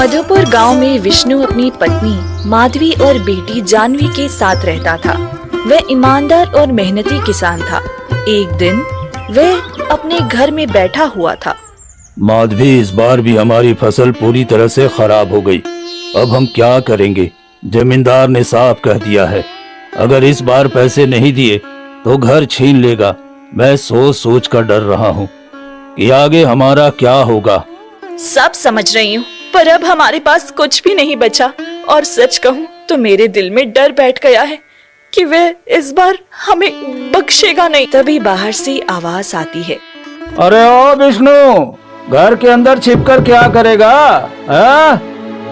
मधुपुर गांव में विष्णु अपनी पत्नी माधवी और बेटी जानवी के साथ रहता था। वह ईमानदार और मेहनती किसान था। एक दिन वह अपने घर में बैठा हुआ था। माधवी, इस बार भी हमारी फसल पूरी तरह से खराब हो गई। अब हम क्या करेंगे? जमींदार ने साफ कह दिया है, अगर इस बार पैसे नहीं दिए तो घर छीन लेगा। मैं सोच सोच कर डर रहा हूँ कि आगे हमारा क्या होगा। सब समझ रही हूँ, पर अब हमारे पास कुछ भी नहीं बचा। और सच कहूँ तो मेरे दिल में डर बैठ गया है कि वह इस बार हमें बख्शेगा नहीं। तभी बाहर से आवाज आती है, अरे ओ विष्णु, घर के अंदर छिपकर क्या करेगा?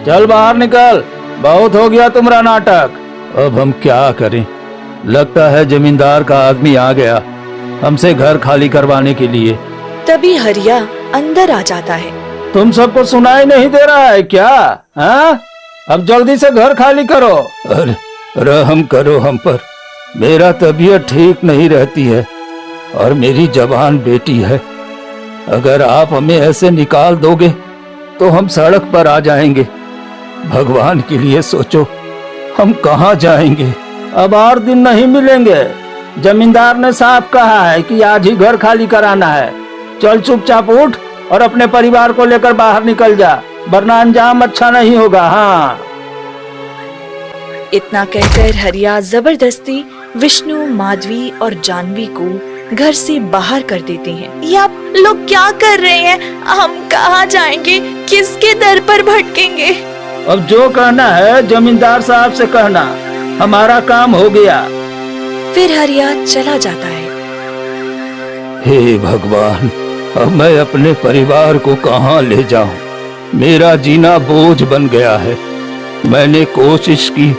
चल बाहर निकल, बहुत हो गया तुम्हारा नाटक। अब हम क्या करें? लगता है जमींदार का आदमी आ गया हमसे घर खाली करवाने के लिए। तभी हरिया अंदर आ जाता है। तुम सबको सुनाई नहीं दे रहा है क्या? अब जल्दी से घर खाली करो। अरे रहम करो हम पर, मेरा तबीयत ठीक नहीं रहती है और मेरी जवान बेटी है। अगर आप हमें ऐसे निकाल दोगे तो हम सड़क पर आ जाएंगे। भगवान के लिए सोचो, हम कहाँ जाएंगे? अब और दिन नहीं मिलेंगे। जमींदार ने साफ कहा है कि आज ही घर खाली कराना है। चल चुपचाप उठ और अपने परिवार को लेकर बाहर निकल जा, वरना अंजाम अच्छा नहीं होगा। हाँ। इतना कहकर हरिया जबरदस्ती विष्णु, माधवी और जानवी को घर से बाहर कर देते हैं। ये आप लोग क्या कर रहे हैं? हम कहाँ जाएंगे? किसके दर पर भटकेंगे? अब जो कहना है जमींदार साहब से कहना, हमारा काम हो गया। फिर हरिया चला जाता है। हे भगवान, अब मैं अपने परिवार को कहाँ ले जाऊं? मेरा जीना बोझ बन गया है। मैंने कोशिश की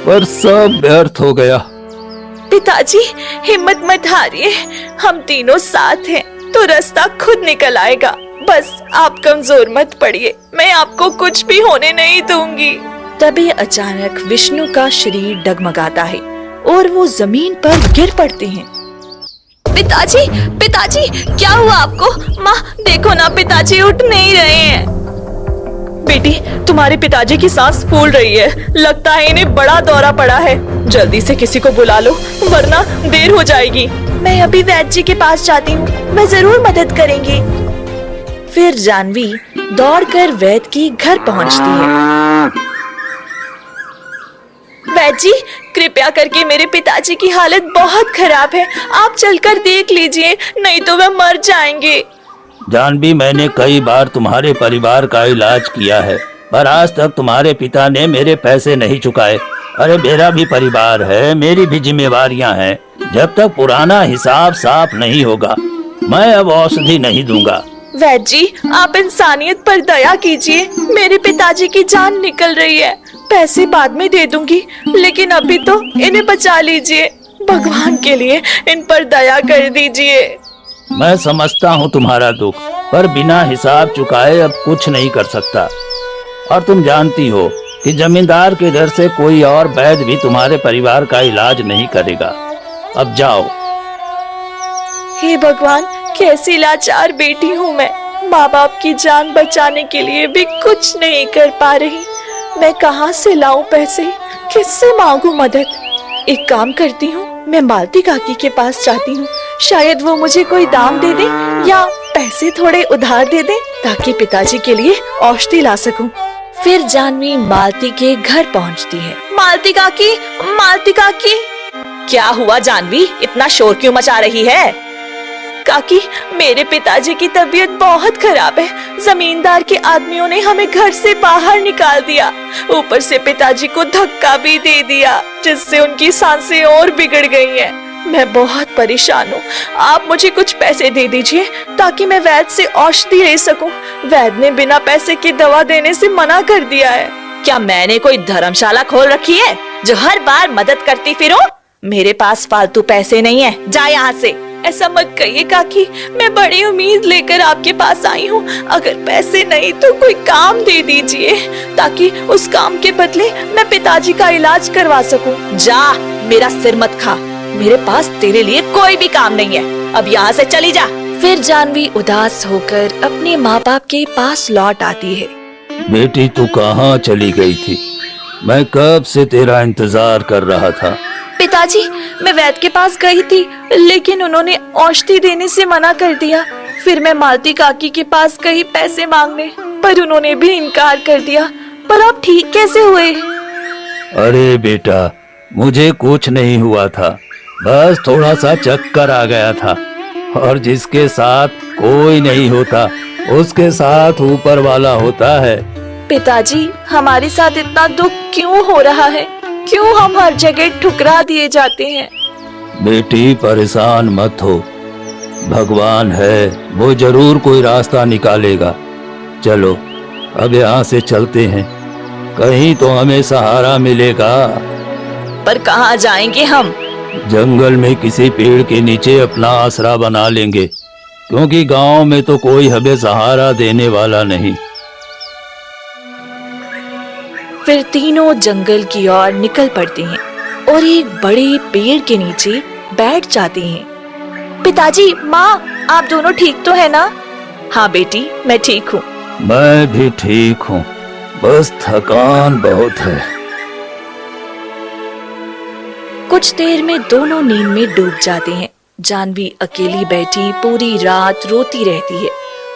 पर सब व्यर्थ हो गया। पिताजी, हिम्मत मत हारिए, हम तीनों साथ हैं तो रास्ता खुद निकल आएगा। बस आप कमजोर मत पड़िए, मैं आपको कुछ भी होने नहीं दूंगी। तभी अचानक विष्णु का शरीर डगमगाता है और वो जमीन पर गिर पड़ते हैं। पिताजी, पिताजी, क्या हुआ आपको? माँ देखो ना, पिताजी उठ नहीं रहे हैं। बेटी, तुम्हारे पिताजी की सांस फूल रही है। लगता है इन्हें बड़ा दौरा पड़ा है। जल्दी से किसी को बुला लो, वरना देर हो जाएगी। मैं अभी वैद्य जी के पास जाती हूँ, मैं जरूर मदद करेंगी। फिर जानवी दौड़कर वैद्य के घर पहुँचती है। वैद्य जी, कृपया करके मेरे पिताजी की हालत बहुत खराब है, आप चलकर देख लीजिए, नहीं तो वे मर जाएंगे। जानवी, मैंने कई बार तुम्हारे परिवार का इलाज किया है, पर आज तक तुम्हारे पिता ने मेरे पैसे नहीं चुकाए। अरे मेरा भी परिवार है, मेरी भी जिम्मेवारियां हैं। जब तक पुराना हिसाब साफ नहीं होगा, मैं अब औषधि नहीं दूंगा। वैद्य जी, आप इंसानियत पर दया कीजिए। मेरे पिताजी की जान निकल रही है। पैसे बाद में दे दूंगी, लेकिन अभी तो इन्हें बचा लीजिए। भगवान के लिए इन पर दया कर दीजिए। मैं समझता हूँ तुम्हारा दुख, पर बिना हिसाब चुकाए अब कुछ नहीं कर सकता। और तुम जानती हो कि जमींदार के डर से कोई और वैद्य भी तुम्हारे परिवार का इलाज नहीं करेगा। अब जाओ। हे भगवान, कैसी लाचार बेटी हूँ मैं। माँ बाप की जान बचाने के लिए भी कुछ नहीं कर पा रही। मैं कहाँ से लाऊं पैसे? किससे मांगू मदद? एक काम करती हूँ, मैं मालती काकी के पास जाती हूँ। शायद वो मुझे कोई दाम दे दे या पैसे थोड़े उधार दे दे, ताकि पिताजी के लिए औषधि ला सकूं। फिर जानवी मालती के घर पहुँचती है। मालती काकी, मालती काकी। क्या हुआ जानवी, इतना शोर क्यों मचा रही है? काकी, मेरे पिताजी की तबीयत बहुत खराब है। जमींदार के आदमियों ने हमें घर से बाहर निकाल दिया। ऊपर से पिताजी को धक्का भी दे दिया, जिससे उनकी सांसें और बिगड़ गई हैं। मैं बहुत परेशान हूँ। आप मुझे कुछ पैसे दे दीजिए ताकि मैं वैद्य से औषधि ले सकूं। वैद्य ने बिना पैसे की दवा देने से मना कर दिया है। क्या मैंने कोई धर्मशाला खोल रखी है जो हर बार मदद करती फिरो? मेरे पास फालतू पैसे नहीं है, जा यहाँ से। ऐसा मत कहिए काकी, मैं बड़ी उम्मीद लेकर आपके पास आई हूँ। अगर पैसे नहीं तो कोई काम दे दीजिए, ताकि उस काम के बदले मैं पिताजी का इलाज करवा सकूं। जा, मेरा सिर मत खा। मेरे पास तेरे लिए कोई भी काम नहीं है। अब यहाँ से चली जा। फिर जानवी उदास होकर अपने माँ बाप के पास लौट आती है। बेटी तू कहाँ चली गई थी? मैं कब से तेरा इंतजार कर रहा था। पिताजी, मैं वैद्य के पास गई थी, लेकिन उन्होंने औषधि देने से मना कर दिया। फिर मैं मालती काकी के पास गई पैसे मांगने, पर उन्होंने भी इनकार कर दिया। पर आप ठीक कैसे हुए? अरे बेटा, मुझे कुछ नहीं हुआ था, बस थोड़ा सा चक्कर आ गया था। और जिसके साथ कोई नहीं होता, उसके साथ ऊपर वाला होता है। पिताजी, हमारे साथ इतना दुख क्यों हो रहा है? क्यों हम हर जगह ठुकरा दिए जाते हैं? बेटी परेशान मत हो, भगवान है, वो जरूर कोई रास्ता निकालेगा। चलो अब यहाँ से चलते हैं, कहीं तो हमें सहारा मिलेगा। पर कहाँ जाएंगे हम? जंगल में किसी पेड़ के नीचे अपना आसरा बना लेंगे, क्योंकि गांव में तो कोई हमें सहारा देने वाला नहीं। फिर तीनों जंगल की ओर निकल पड़ते हैं और एक बड़े पेड़ के नीचे बैठ जाते हैं। पिताजी, माँ, आप दोनों ठीक तो है ना? हाँ बेटी, मैं ठीक हूँ। मैं भी ठीक हूँ, बस थकान बहुत है। कुछ देर में दोनों नींद में डूब जाते हैं। जानवी अकेली बैठी पूरी रात रोती रहती है।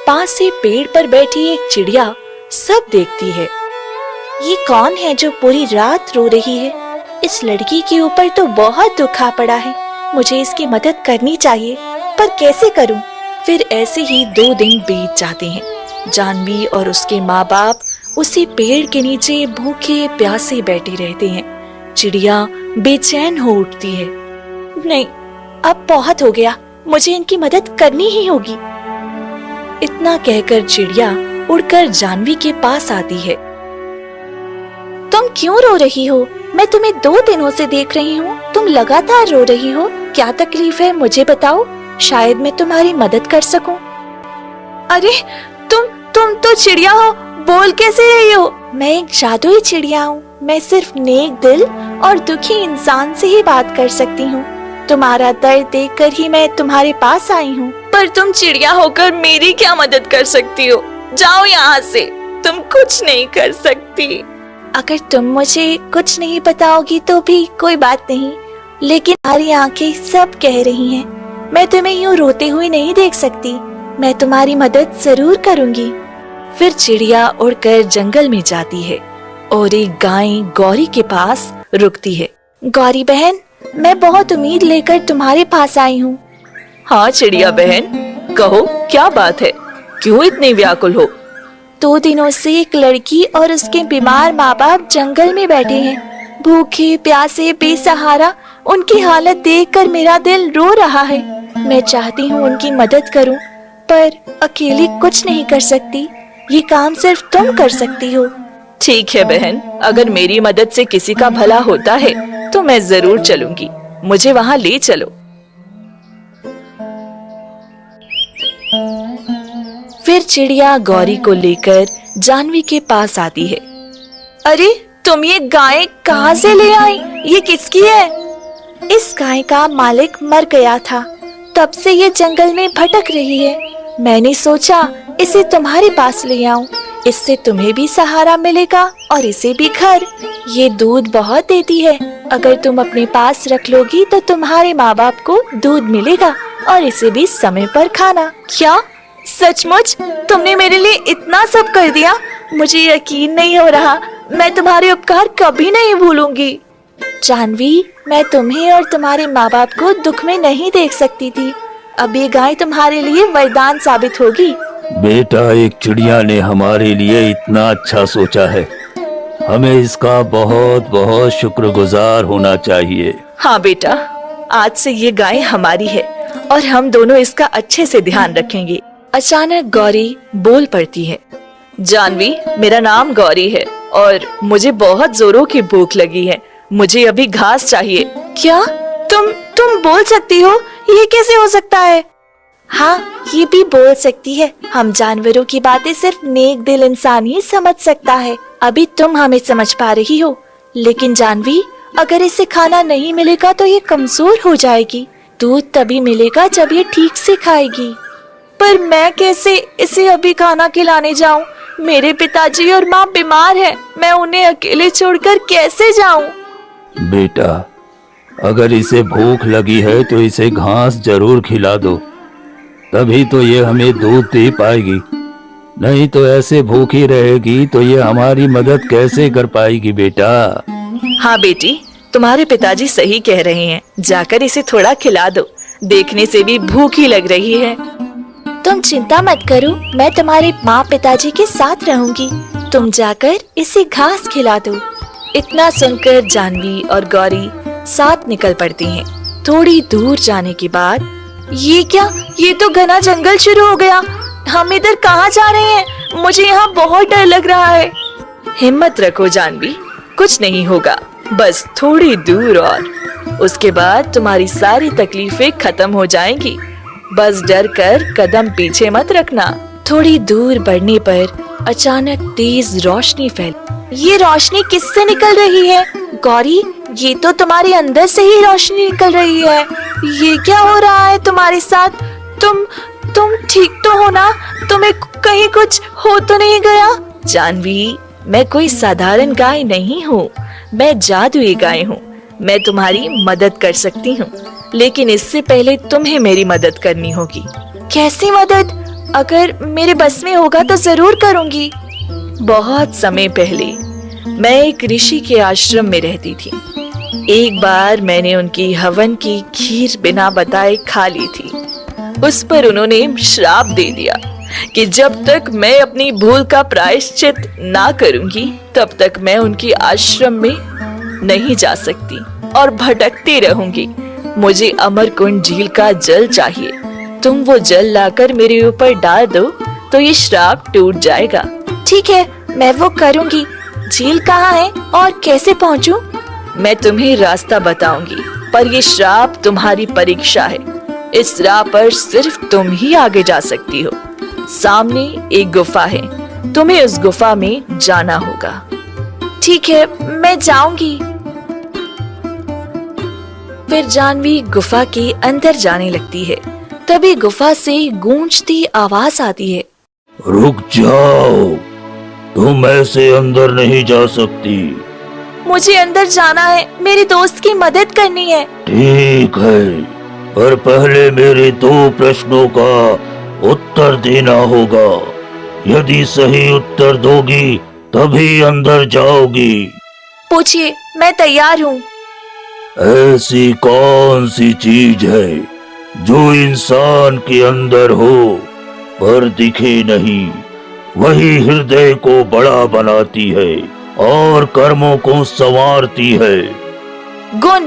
पास से पेड़ पर बैठी एक चिड़िया सब देखती है। ये कौन है जो पूरी रात रो रही है? इस लड़की के ऊपर तो बहुत दुख आ पड़ा है। मुझे इसकी मदद करनी चाहिए, पर कैसे करूं? फिर ऐसे ही 2 दिन बीत जाते हैं। जानवी और उसके माँ बाप उसी पेड़ के नीचे भूखे प्यासे बैठे रहते हैं। चिड़िया बेचैन हो उठती है। नहीं, अब बहुत हो गया, मुझे इनकी मदद करनी ही होगी। इतना कहकर चिड़िया उड़कर जानवी के पास आती है। तुम क्यों रो रही हो? मैं तुम्हें 2 दिनों से देख रही हूँ, तुम लगातार रो रही हो। क्या तकलीफ है, मुझे बताओ, शायद मैं तुम्हारी मदद कर सकूं। अरे तुम तो चिड़िया हो, बोल कैसे रही हो? मैं एक जादुई चिड़िया हूँ। मैं सिर्फ नेक दिल और दुखी इंसान से ही बात कर सकती हूँ। तुम्हारा दर्द देखकर ही मैं तुम्हारे पास आई हूँ। पर तुम चिड़िया होकर मेरी क्या मदद कर सकती हो? जाओ यहाँ से, तुम कुछ नहीं कर सकती। अगर तुम मुझे कुछ नहीं बताओगी तो भी कोई बात नहीं, लेकिन तुम्हारी आंखें सब कह रही हैं। मैं तुम्हें यूँ रोते हुए नहीं देख सकती। मैं तुम्हारी मदद जरूर करूँगी। फिर चिड़िया उड़कर जंगल में जाती है और एक गाय गौरी के पास रुकती है। गौरी बहन, मैं बहुत उम्मीद लेकर तुम्हारे पास आई हूँ। हाँ चिड़िया बहन, कहो क्या बात है, क्यों इतनी व्याकुल हो? 2 दिनों से एक लड़की और उसके बीमार माँ बाप जंगल में बैठे हैं, भूखे प्यासे बेसहारा। उनकी हालत देखकर मेरा दिल रो रहा है। मैं चाहती हूँ उनकी मदद करूँ, पर अकेली कुछ नहीं कर सकती। ये काम सिर्फ तुम कर सकती हो। ठीक है बहन, अगर मेरी मदद से किसी का भला होता है तो मैं जरूर चलूंगी। मुझे वहाँ ले चलो। फिर चिड़िया गौरी को लेकर जानवी के पास आती है। अरे तुम ये गाय कहाँ से ले आई? ये किसकी है? इस गाय का मालिक मर गया था, तब से ये जंगल में भटक रही है। मैंने सोचा इसे तुम्हारे पास ले आऊं, इससे तुम्हें भी सहारा मिलेगा और इसे भी घर। ये दूध बहुत देती है, अगर तुम अपने पास रख लोगी तो तुम्हारे माँ बाप को दूध मिलेगा और इसे भी समय पर खाना। क्या सचमुच तुमने मेरे लिए इतना सब कर दिया? मुझे यकीन नहीं हो रहा। मैं तुम्हारे उपकार कभी नहीं भूलूंगी। जानवी, मैं तुम्हें और तुम्हारे माँ बाप को दुख में नहीं देख सकती थी। अब ये गाय तुम्हारे लिए वरदान साबित होगी। बेटा, एक चिड़िया ने हमारे लिए इतना अच्छा सोचा है, हमें इसका बहुत बहुत शुक्रगुजार होना चाहिए। हाँ बेटा, आज से ये गाय हमारी है और हम दोनों इसका अच्छे से ध्यान रखेंगे। अचानक गौरी बोल पड़ती है। जानवी, मेरा नाम गौरी है और मुझे बहुत जोरों की भूख लगी है। मुझे अभी घास चाहिए। क्या तुम बोल सकती हो? ये कैसे हो सकता है? हाँ, ये भी बोल सकती है। हम जानवरों की बातें सिर्फ नेक दिल इंसान ही समझ सकता है। अभी तुम हमें समझ पा रही हो, लेकिन जानवी, अगर इसे खाना नहीं मिलेगा तो ये कमजोर हो जाएगी। दूध तभी मिलेगा जब ये ठीक से खाएगी। पर मैं कैसे इसे अभी खाना खिलाने जाऊं? मेरे पिताजी और माँ बीमार हैं। मैं उन्हें अकेले छोड़कर कैसे जाऊं? बेटा, अगर इसे भूख लगी है तो इसे घास जरूर खिला दो, तभी तो ये हमें दूध दे पाएगी। नहीं तो ऐसे भूखी रहेगी तो ये हमारी मदद कैसे कर पाएगी बेटा। हाँ बेटी, तुम्हारे पिताजी सही कह रहे हैं। जाकर इसे थोड़ा खिला दो, देखने से भी भूखी लग रही है। तुम चिंता मत करो, मैं तुम्हारे माँ पिताजी के साथ रहूंगी। तुम जाकर इसे घास खिला दो। इतना सुनकर जानवी और गौरी साथ निकल पड़ती हैं। थोड़ी दूर जाने के बाद, ये क्या, ये तो घना जंगल शुरू हो गया। हम इधर कहाँ जा रहे हैं? मुझे यहाँ बहुत डर लग रहा है। हिम्मत रखो जानवी, कुछ नहीं होगा, बस थोड़ी दूर और उसके बाद तुम्हारी सारी तकलीफें खत्म हो जाएंगी। बस डर कर कदम पीछे मत रखना। थोड़ी दूर बढ़ने पर अचानक तेज रोशनी फैल। ये रोशनी किससे निकल रही है? गौरी, ये तो तुम्हारे अंदर से ही रोशनी निकल रही है। ये क्या हो रहा है तुम्हारे साथ? तुम ठीक तो हो ना? तुम्हें कहीं कुछ हो तो नहीं गया? जानवी, मैं कोई साधारण गाय नहीं हूँ, मैं जादुई गाय हूँ। मैं तुम्हारी मदद कर सकती हूँ, लेकिन इससे पहले तुम्हें मेरी मदद करनी होगी। कैसी मदद? अगर मेरे बस में होगा तो जरूर करूँगी। बहुत समय पहले मैं एक ऋषि के आश्रम में रहती थी। एक बार मैंने उनकी हवन की खीर बिना बताए खा ली थी। उस पर उन्होंने श्राप दे दिया कि जब तक मैं अपनी भूल का प्रायश्चित ना करूंगी, तब तक मैं उनके आश्रम में नहीं जा सकती और भटकती रहूंगी। मुझे अमरकुंड झील का जल चाहिए। तुम वो जल लाकर मेरे ऊपर डाल दो तो ये श्राप टूट जाएगा। ठीक है, मैं वो करूंगी। झील कहाँ है और कैसे पहुँचूं? मैं तुम्हें रास्ता बताऊंगी, पर ये श्राप तुम्हारी परीक्षा है। इस राह पर सिर्फ तुम ही आगे जा सकती हो। सामने एक गुफा है, तुम्हें उस गुफा में जाना होगा। ठीक है, मैं जाऊंगी। फिर जानवी गुफा के अंदर जाने लगती है। तभी गुफा से गूंजती आवाज आती है। रुक जाओ, तुम ऐसे अंदर नहीं जा सकती। मुझे अंदर जाना है, मेरे दोस्त की मदद करनी है। ठीक है, पर पहले मेरे 2 प्रश्नों का उत्तर देना होगा। यदि सही उत्तर दोगी तभी अंदर जाओगी। पूछिए, मैं तैयार हूँ। ऐसी कौन सी चीज है जो इंसान के अंदर हो पर दिखे नहीं, वही हृदय को बड़ा बनाती है और कर्मों को संवारती है? गुण।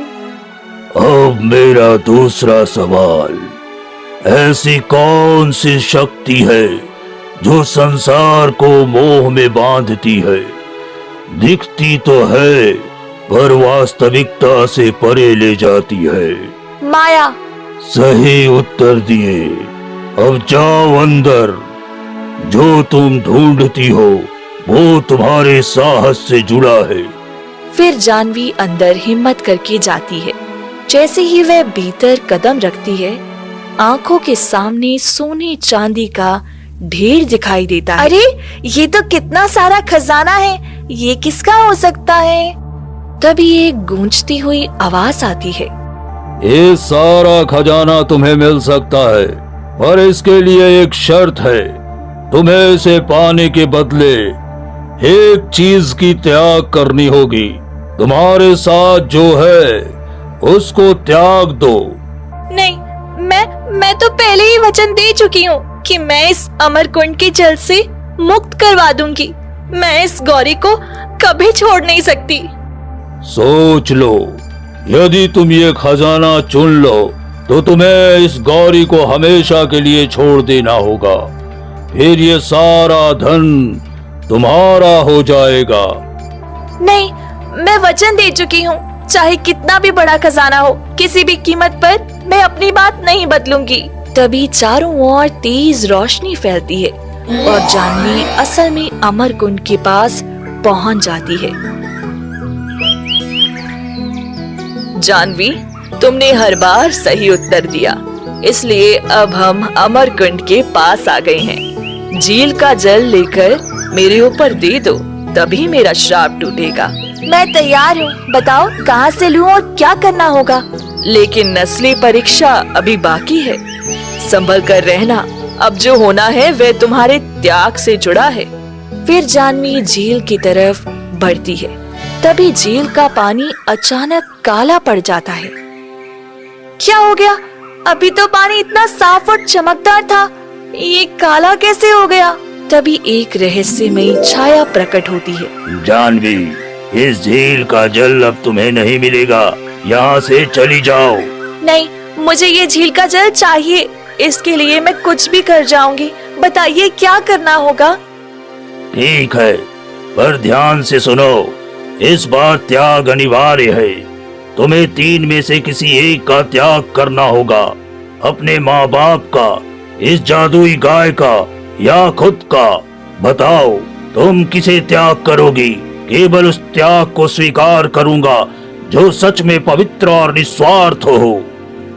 अब मेरा दूसरा सवाल, ऐसी कौन सी शक्ति है जो संसार को मोह में बांधती है? दिखती तो है पर वास्तविकता से परे ले जाती है। माया। सही उत्तर दिए। अब जाओ अंदर। जो तुम ढूंढती हो वो तुम्हारे साहस से जुड़ा है। फिर जानवी अंदर हिम्मत करके जाती है। जैसे ही वह भीतर कदम रखती है, आंखों के सामने सोने चांदी का ढेर दिखाई देता है। अरे, ये तो कितना सारा खजाना है, ये किसका हो सकता है? तभी एक गूंजती हुई आवाज आती है। ये सारा खजाना तुम्हें मिल सकता है, पर इसके लिए एक शर्त है। तुम्हें इसे पाने के बदले एक चीज की त्याग करनी होगी। तुम्हारे साथ जो है उसको त्याग दो। नहीं, मैं तो पहले ही वचन दे चुकी हूँ कि मैं इस अमरकुंड के जल से मुक्त करवा दूंगी। मैं इस गौरी को कभी छोड़ नहीं सकती। सोच लो, यदि तुम ये खजाना चुन लो तो तुम्हें इस गौरी को हमेशा के लिए छोड़ देना होगा। फिर ये सारा धन तुम्हारा हो जाएगा। नहीं, मैं वचन दे चुकी हूँ, चाहे कितना भी बड़ा खजाना हो, किसी भी कीमत पर मैं अपनी बात नहीं बदलूंगी। तभी चारों ओर तेज रोशनी फैलती है और जानवी असल में अमरकुंड के पास पहुंच जाती है। जानवी, तुमने हर बार सही उत्तर दिया, इसलिए अब हम अमरकुंड के पास आ गए हैं। झील का जल लेकर मेरे ऊपर दे दो, तभी मेरा श्राप टूटेगा। मैं तैयार हूँ, बताओ कहाँ से लूँ और क्या करना होगा। लेकिन नस्ली परीक्षा अभी बाकी है, संभल कर रहना। अब जो होना है वह तुम्हारे त्याग से जुड़ा है। फिर जानवी झील की तरफ बढ़ती है। तभी झील का पानी अचानक काला पड़ जाता है। क्या हो गया? अभी तो पानी इतना साफ और चमकदार था, ये काला कैसे हो गया? तभी एक रहस्यमयी छाया प्रकट होती है। जानवी, इस झील का जल अब तुम्हें नहीं मिलेगा, यहाँ से चली जाओ। नहीं, मुझे ये झील का जल चाहिए, इसके लिए मैं कुछ भी कर जाऊंगी। बताइए क्या करना होगा? ठीक है, पर ध्यान से सुनो, इस बार त्याग अनिवार्य है। तुम्हें 3 में से किसी एक का त्याग करना होगा। अपने माँ बाप का, इस जादुई गाय का या खुद का। बताओ, तुम किसे त्याग करोगी? केवल उस त्याग को स्वीकार करूंगा जो सच में पवित्र और निस्वार्थ हो।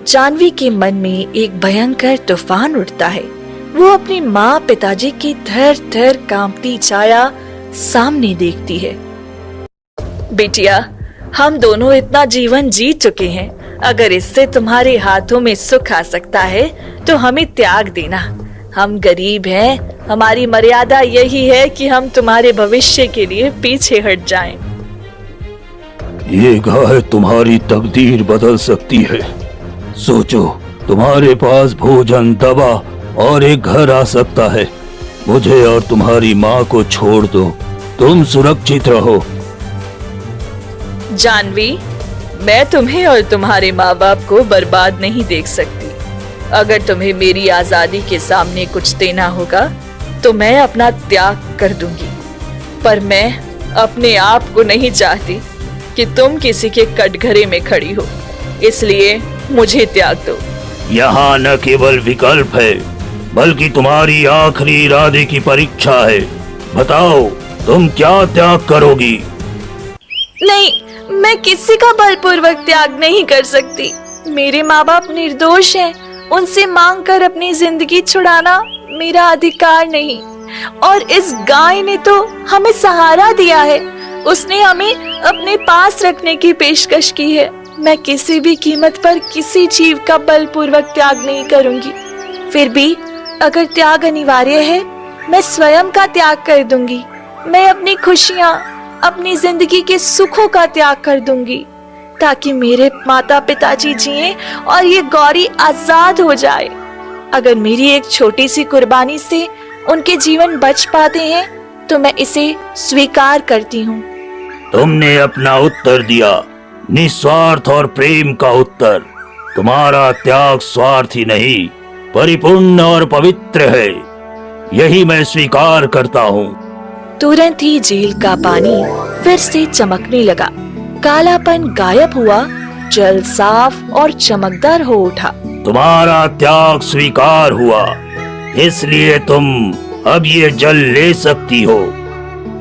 जानवी के मन में एक भयंकर तूफान उठता है। वो अपनी माँ पिताजी की थर थर कांपती छाया सामने देखती है। बेटिया, हम दोनों इतना जीवन जी चुके हैं, अगर इससे तुम्हारे हाथों में सुख आ सकता है तो हमें त्याग देना। हम गरीब हैं, हमारी मर्यादा यही है कि हम तुम्हारे भविष्य के लिए पीछे हट जाएं। ये गाय तुम्हारी तकदीर बदल सकती है। सोचो, तुम्हारे पास भोजन, दवा और एक घर आ सकता है। मुझे और तुम्हारी माँ को छोड़ दो, तुम सुरक्षित रहो। जानवी, मैं तुम्हें और तुम्हारे माँ बाप को बर्बाद नहीं देख सकती। अगर तुम्हें मेरी आजादी के सामने कुछ देना होगा तो मैं अपना त्याग कर दूंगी, पर मैं अपने आप को नहीं चाहती कि तुम किसी के कटघरे में खड़ी हो, इसलिए मुझे त्याग दो। यहाँ न केवल विकल्प है, बल्कि तुम्हारी आखिरी इरादे की परीक्षा है। बताओ, तुम क्या त्याग करोगी? नहीं, मैं किसी का बलपूर्वक त्याग नहीं कर सकती। मेरे माँ बाप निर्दोष हैं, उनसे मांग कर अपनी जिंदगी छुड़ाना मेरा अधिकार नहीं। और इस गाय ने तो हमें सहारा दिया है, उसने हमें अपने पास रखने की पेशकश की है। मैं किसी भी कीमत पर किसी जीव का बलपूर्वक त्याग नहीं करूंगी। फिर भी अगर त्याग अनिवार्य है, मैं स्वयं का त्याग कर दूंगी। मैं अपनी खुशियाँ, अपनी जिंदगी के सुखों का त्याग कर दूंगी, ताकि मेरे माता पिताजी जिएं और ये गौरी आजाद हो जाए। अगर मेरी एक छोटी सी कुर्बानी से उनके जीवन बच पाते हैं तो मैं इसे स्वीकार करती हूँ। तुमने अपना उत्तर दिया, निस्वार्थ और प्रेम का उत्तर। तुम्हारा त्याग स्वार्थी नहीं, परिपूर्ण और पवित्र है। यही मैं स्वीकार करता हूँ। तुरंत ही झील का पानी फिर से चमकने लगा। कालापन गायब हुआ, जल साफ और चमकदार हो उठा। तुम्हारा त्याग स्वीकार हुआ, इसलिए तुम अब ये जल ले सकती हो।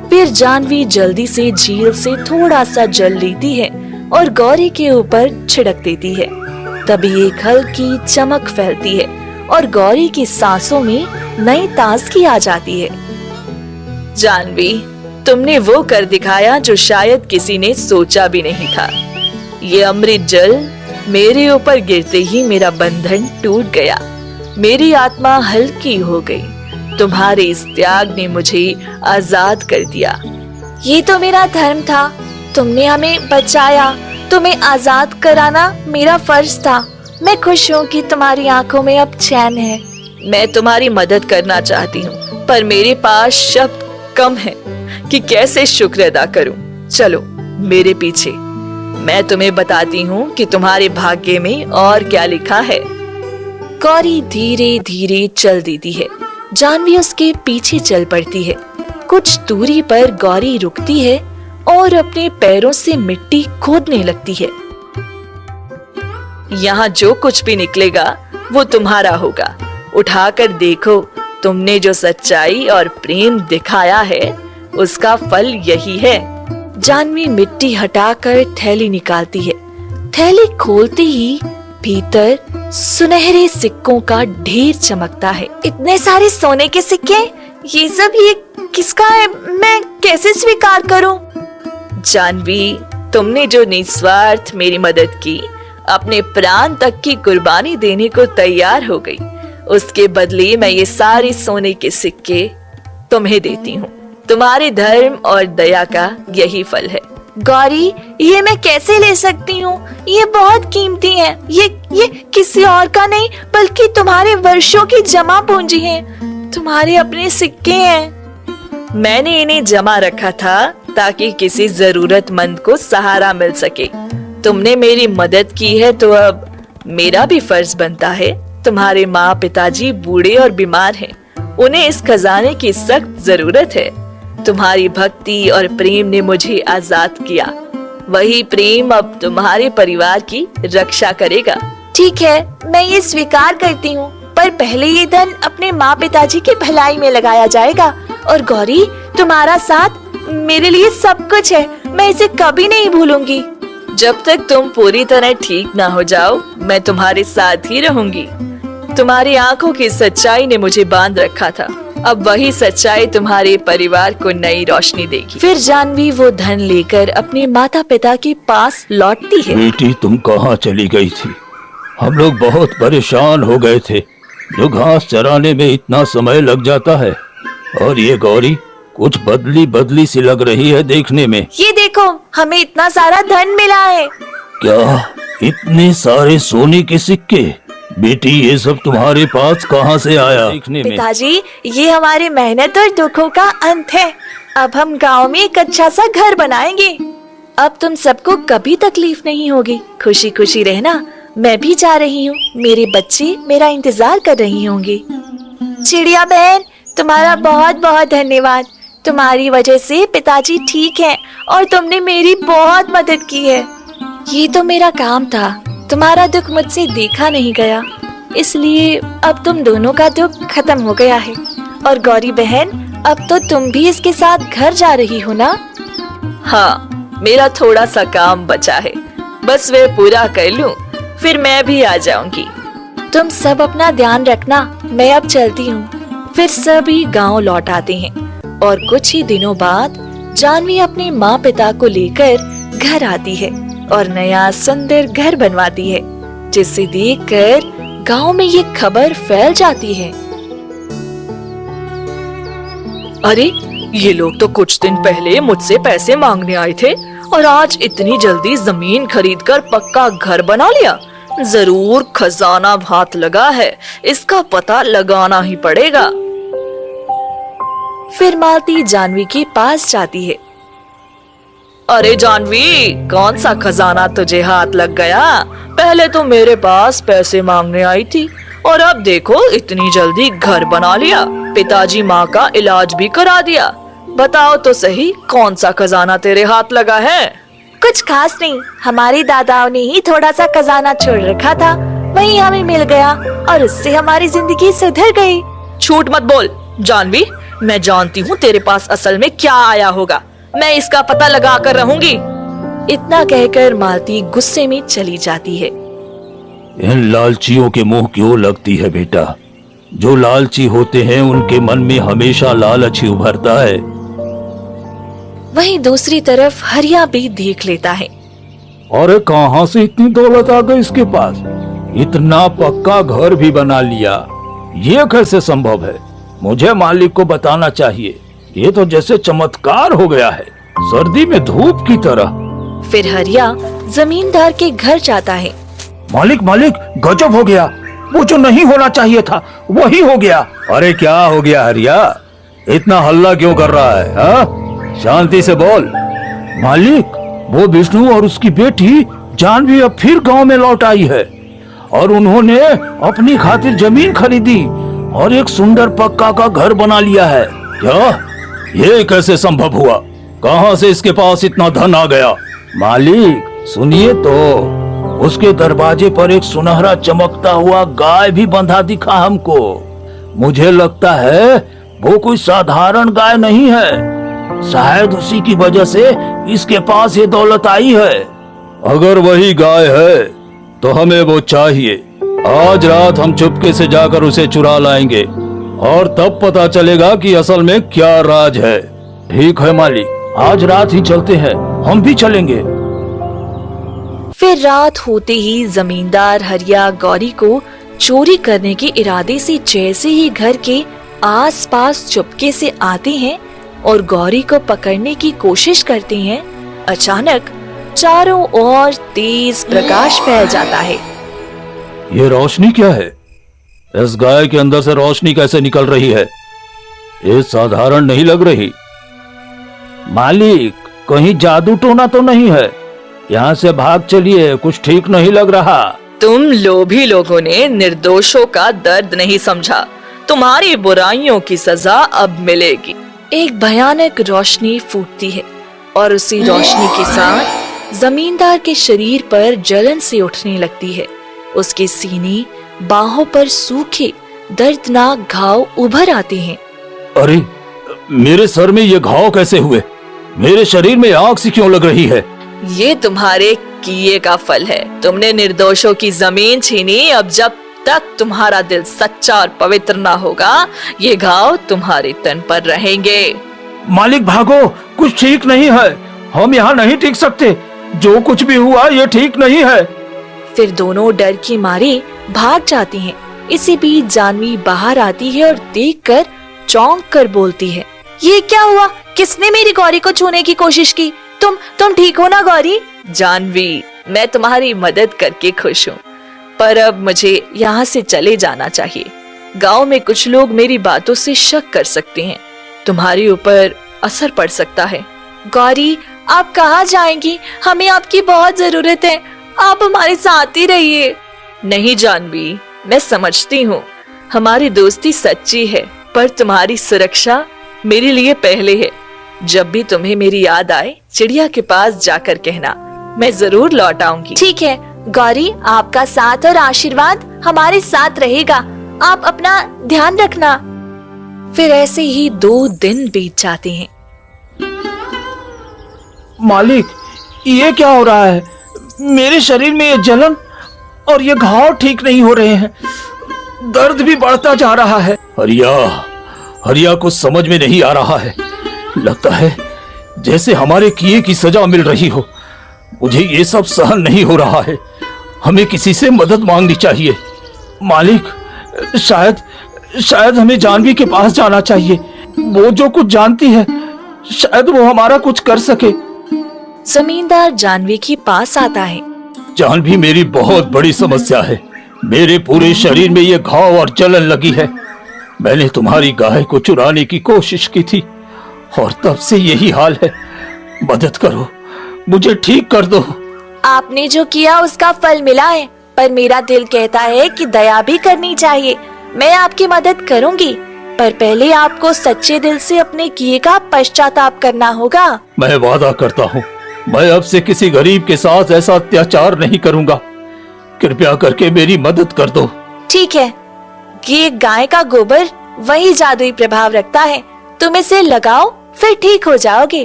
फिर जानवी जल्दी से झील से थोड़ा सा जल लेती है और गौरी के ऊपर छिड़क देती है। तभी एक हल्की चमक फैलती है और गौरी की सांसों में नई ताजगी आ जाती है। जानवी, तुमने वो कर दिखाया जो शायद किसी ने सोचा भी नहीं था। ये अमृत जल मेरे ऊपर गिरते ही मेरा बंधन टूट गया, मेरी आत्मा हल्की हो गई। तुम्हारे इस त्याग ने मुझे आजाद कर दिया। ये तो मेरा धर्म था, तुमने हमें बचाया, तुम्हें आजाद कराना मेरा फर्ज था। मैं खुश हूँ कि तुम्हारी आंखों में अब चैन है। मैं तुम्हारी मदद करना चाहती हूँ, पर मेरे पास शब्द कम है कि कैसे शुक्र अदा करूं। चलो मेरे पीछे, मैं तुम्हें बताती हूँ कि तुम्हारे भाग्य में और क्या लिखा है। गौरी धीरे धीरे चल देती है। जानवी उसके पीछे चल पड़ती है। कुछ दूरी पर गौरी रुकती है और अपने पैरों से मिट्टी खोदने लगती है। यहाँ जो कुछ भी निकलेगा वो तुम्हारा होगा। उठाकर देखो, तुमने जो सच्चाई और प्रेम दिखाया है उसका फल यही है। जानवी मिट्टी हटाकर थैली निकालती है। थैली खोलते ही भीतर सुनहरे सिक्कों का ढेर चमकता है। इतने सारे सोने के सिक्के, ये सब ये किसका है? मैं कैसे स्वीकार करूं? जानवी, तुमने जो निस्वार्थ मेरी मदद की, अपने प्राण तक की कुर्बानी देने को तैयार हो गई, उसके बदले मैं ये सारे सोने के सिक्के तुम्हें देती हूँ। तुम्हारे धर्म और दया का यही फल है। गौरी, ये मैं कैसे ले सकती हूँ? ये बहुत कीमती है। ये किसी और का नहीं बल्कि तुम्हारे वर्षों की जमा पूंजी है। तुम्हारे अपने सिक्के हैं। मैंने इन्हें जमा रखा था ताकि किसी जरूरतमंद को सहारा मिल सके। तुमने मेरी मदद की है तो अब मेरा भी फर्ज बनता है। तुम्हारे माँ पिताजी बूढ़े और बीमार हैं। उन्हें इस खजाने की सख्त जरूरत है। तुम्हारी भक्ति और प्रेम ने मुझे आजाद किया। वही प्रेम अब तुम्हारे परिवार की रक्षा करेगा। ठीक है, मैं ये स्वीकार करती हूँ, पर पहले ये धन अपने माँ पिताजी की भलाई में लगाया जाएगा। और गौरी, तुम्हारा साथ मेरे लिए सब कुछ है। मैं इसे कभी नहीं भूलूंगी। जब तक तुम पूरी तरह ठीक ना हो जाओ, मैं तुम्हारे साथ ही रहूंगी। तुम्हारी आंखों की सच्चाई ने मुझे बांध रखा था। अब वही सच्चाई तुम्हारे परिवार को नई रोशनी देगी। फिर जानवी वो धन लेकर अपने माता पिता के पास लौटती है। बेटी, तुम कहाँ चली गई थी? हम लोग बहुत परेशान हो गए थे। जो घास चराने में इतना समय लग जाता है, और ये गौरी कुछ बदली बदली सी लग रही है देखने में। ये देखो, हमें इतना सारा धन मिला है। क्या? इतने सारे सोने के सिक्के? बेटी, ये सब तुम्हारे पास कहाँ से आया? देखने में पिताजी, ये हमारी मेहनत और दुखों का अंत है। अब हम गांव में एक अच्छा सा घर बनाएंगे। अब तुम सबको कभी तकलीफ नहीं होगी। खुशी खुशी रहना। मैं भी जा रही हूँ। मेरे बच्चे मेरा इंतजार कर रही होंगे। चिड़िया बहन, तुम्हारा बहुत बहुत धन्यवाद। तुम्हारी वजह से पिताजी ठीक हैं और तुमने मेरी बहुत मदद की है। ये तो मेरा काम था। तुम्हारा दुख मुझसे देखा नहीं गया, इसलिए अब तुम दोनों का दुख खत्म हो गया है। और गौरी बहन, अब तो तुम भी इसके साथ घर जा रही हो ना? हाँ, मेरा थोड़ा सा काम बचा है, बस वे पूरा कर लूं, फिर मैं भी आ जाऊंगी। तुम सब अपना ध्यान रखना, मैं अब चलती हूँ। फिर सभी गांव लौट आते हैं और कुछ ही दिनों बाद जानवी अपने माँ पिता को लेकर घर आती है और नया सुंदर घर बनवाती है, जिसे देखकर गांव में ये खबर फैल जाती है। अरे, ये लोग तो कुछ दिन पहले मुझसे पैसे मांगने आए थे और आज इतनी जल्दी जमीन खरीदकर पक्का घर बना लिया। जरूर खजाना हाथ लगा है, इसका पता लगाना ही पड़ेगा। फिर मालती जानवी के पास जाती है। अरे जानवी, कौन सा खजाना तुझे हाथ लग गया? पहले तो मेरे पास पैसे मांगने आई थी और अब देखो इतनी जल्दी घर बना लिया, पिताजी माँ का इलाज भी करा दिया। बताओ तो सही, कौन सा खजाना तेरे हाथ लगा है? कुछ खास नहीं, हमारे दादाओं ने ही थोड़ा सा खजाना छोड़ रखा था, वही हमें मिल गया और उससे हमारी जिंदगी सुधर गई। झूठ मत बोल जानवी, मैं जानती हूँ तेरे पास असल में क्या आया होगा। मैं इसका पता लगा कर रहूंगी। इतना कहकर मालती गुस्से में चली जाती है। इन लालचियों के मुंह क्यों लगती है बेटा? जो लालची होते हैं उनके मन में हमेशा लालच ही उभरता है। वहीं दूसरी तरफ हरिया भी देख लेता है। अरे, कहाँ से इतनी दौलत आ गई इसके पास? इतना पक्का घर भी बना लिया, ये कैसे संभव है? मुझे मालिक को बताना चाहिए। ये तो जैसे चमत्कार हो गया है, सर्दी में धूप की तरह। फिर हरिया जमींदार के घर जाता है। मालिक, मालिक, गजब हो गया। वो जो नहीं होना चाहिए था वही हो गया। अरे क्या हो गया हरिया? इतना हल्ला क्यों कर रहा है? हा? शांति से बोल। मालिक, वो विष्णु और उसकी बेटी जानवी अब फिर गांव में लौट आई है और उन्होंने अपनी खातिर जमीन खरीदी और एक सुंदर पक्का का घर बना लिया है। क्या? ये कैसे संभव हुआ? कहां से इसके पास इतना धन आ गया? मालिक सुनिए तो, उसके दरवाजे पर एक सुनहरा चमकता हुआ गाय भी बंधा दिखा हमको। मुझे लगता है वो कोई साधारण गाय नहीं है, शायद उसी की वजह से इसके पास ये दौलत आई है। अगर वही गाय है तो हमें वो चाहिए। आज रात हम चुपके से जाकर उसे चुरा लाएंगे और तब पता चलेगा कि असल में क्या राज है। ठीक है मालिक, आज रात ही चलते हैं, हम भी चलेंगे। फिर रात होते ही जमींदार हरिया गौरी को चोरी करने के इरादे से जैसे ही घर के आसपास चुपके से आते हैं और गौरी को पकड़ने की कोशिश करते हैं, अचानक चारों ओर तेज प्रकाश फैल जाता है। ये रोशनी क्या है? इस गाय के अंदर से रोशनी कैसे निकल रही है? ये साधारण नहीं लग रही। मालिक, कहीं जादू टोना तो नहीं है? यहाँ से भाग चलिए, कुछ ठीक नहीं लग रहा। तुम लोभी लोगों ने निर्दोषों का दर्द नहीं समझा। तुम्हारी बुराइयों की सजा अब मिलेगी। एक भयानक रोशनी फूटती है और उसी रोशनी के साथ जमींदार के शरीर पर जलन से उठने लगती है। उसके सीने, बाहों पर सूखे दर्दनाक घाव उभर आते हैं। अरे, मेरे सर में ये घाव कैसे हुए? मेरे शरीर में आग सी क्यों लग रही है? ये तुम्हारे किए का फल है। तुमने निर्दोषों की जमीन छीनी। अब जब तक तुम्हारा दिल सच्चा और पवित्र ना होगा, ये घाव तुम्हारे तन पर रहेंगे। मालिक भागो, कुछ ठीक नहीं है। हम यहाँ नहीं टिक सकते। जो कुछ भी हुआ ये ठीक नहीं है। फिर दोनों डर के मारे भाग जाते हैं। इसी बीच जानवी बाहर आती है और देखकर चौंक कर बोलती है, ये क्या हुआ? किसने मेरी गौरी को छूने की कोशिश की? तुम ठीक हो ना गौरी? जानवी, मैं तुम्हारी मदद करके खुश हूँ, पर अब मुझे यहाँ से चले जाना चाहिए। गांव में कुछ लोग मेरी बातों से शक कर सकते हैं। तुम्हारे ऊपर असर पड़ सकता है। गौरी, आप कहाँ जाएंगी? हमें आपकी बहुत जरूरत है। आप हमारे साथ ही रहिए। नहीं जानवी, मैं समझती हूँ हमारी दोस्ती सच्ची है, पर तुम्हारी सुरक्षा मेरे लिए पहले है। जब भी तुम्हें मेरी याद आए, चिड़िया के पास जाकर कहना, मैं जरूर लौट आऊंगी। ठीक है गौरी, आपका साथ और आशीर्वाद हमारे साथ रहेगा। आप अपना ध्यान रखना। फिर ऐसे ही 2 दिन बीत जाते हैं। मालिक, ये क्या हो रहा है? मेरे शरीर में ये जलन और ये घाव ठीक नहीं हो रहे हैं। दर्द भी बढ़ता जा रहा है। हरिया कुछ समझ में नहीं आ रहा है। लगता है जैसे हमारे किए की सजा मिल रही हो। मुझे ये सब सहन नहीं हो रहा है। हमें किसी से मदद मांगनी चाहिए। मालिक, शायद हमें जानवी के पास जाना चाहिए। वो जो कुछ जानती है, शायद वो हमारा कुछ कर सके। जमींदार जानवी के पास आता है। जानवी, मेरी बहुत बड़ी समस्या है। मेरे पूरे शरीर में ये घाव और जलन लगी है। मैंने तुम्हारी गाय को चुराने की कोशिश की थी और तब से यही हाल है। मदद करो, मुझे ठीक कर दो। आपने जो किया उसका फल मिला है, पर मेरा दिल कहता है कि दया भी करनी चाहिए। मैं आपकी मदद करूंगी, पर पहले आपको सच्चे दिल से अपने किए का पश्चाताप करना होगा। मैं वादा करता हूँ, मैं अब से किसी गरीब के साथ ऐसा अत्याचार नहीं करूँगा। कृपया करके मेरी मदद कर दो। ठीक है, ये गाय का गोबर वही जादुई प्रभाव रखता है। तुम इसे लगाओ, फिर ठीक हो जाओगे।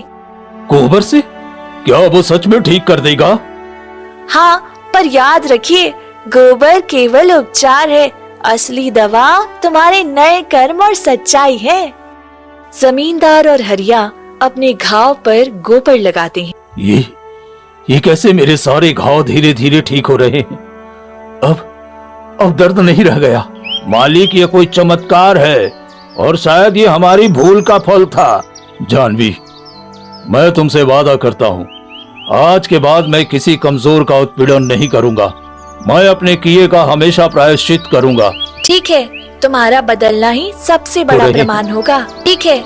गोबर से? क्या वो सच में ठीक कर देगा? हाँ, पर याद रखिए, गोबर केवल उपचार है। असली दवा तुम्हारे नए कर्म और सच्चाई है। जमींदार और हरिया अपने घाव पर गोबर लगाते हैं। ये कैसे मेरे सारे घाव धीरे धीरे ठीक हो रहे हैं? अब दर्द नहीं रह गया। मालिक, ये कोई चमत्कार है और शायद ये हमारी भूल का फल था। जानवी, मैं तुमसे वादा करता हूँ, आज के बाद मैं किसी कमजोर का उत्पीड़न नहीं करूँगा। मैं अपने किए का हमेशा प्रायश्चित करूँगा। ठीक है, तुम्हारा बदलना ही सबसे बड़ा प्रमाण होगा। ठीक है,